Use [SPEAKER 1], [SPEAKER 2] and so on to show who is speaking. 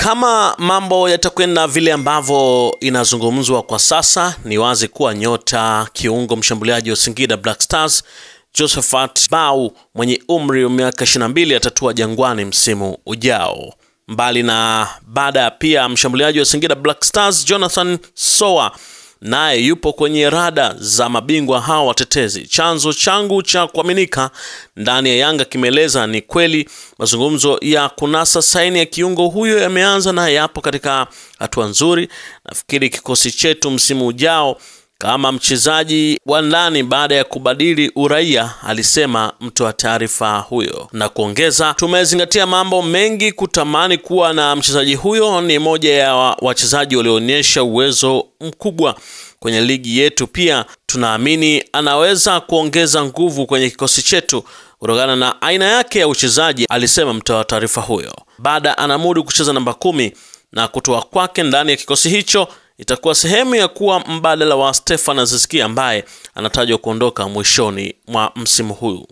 [SPEAKER 1] Kama mambo yatakwenda vile ambavyo inazungumzwa kwa sasa, ni wazi kuwa nyota kiungo mshambuliaji wa Singida Black Stars Josephat Bau mwenye umri wa miaka 22 atatua Jangwani msimu ujao. Mbali na baada pia mshambuliaji wa Singida Black Stars Jonathan Soa naye yupo kwenye rada za mabingwa hao watetezi. Chanzo changu cha kuaminika ndani ya Yanga kimeeleza ni kweli mazungumzo ya kunasa saini ya kiungo huyo yameanza na yapo katika hatua nzuri. Nafikiri kikosi chetu msimu ujao kama mchezaji wa ndani baada ya kubadili uraia, alisema mtoa taarifa huyo, na kuongeza, tumezingatia mambo mengi kutamani kuwa na mchezaji huyo. Ni moja ya wachezaji walioonyesha uwezo mkubwa kwenye ligi yetu. Pia tunaamini anaweza kuongeza nguvu kwenye kikosi chetu kutokana na aina yake ya uchezaji, alisema mtoa taarifa huyo. Baada anamudu kucheza namba 10 na kutoa kwake ndani ya kikosi hicho itakuwa sehemu ya kuwa mbadala wa Stefan Aziz Ki ambaye anatajwa kuondoka mwishoni mwa msimu huu.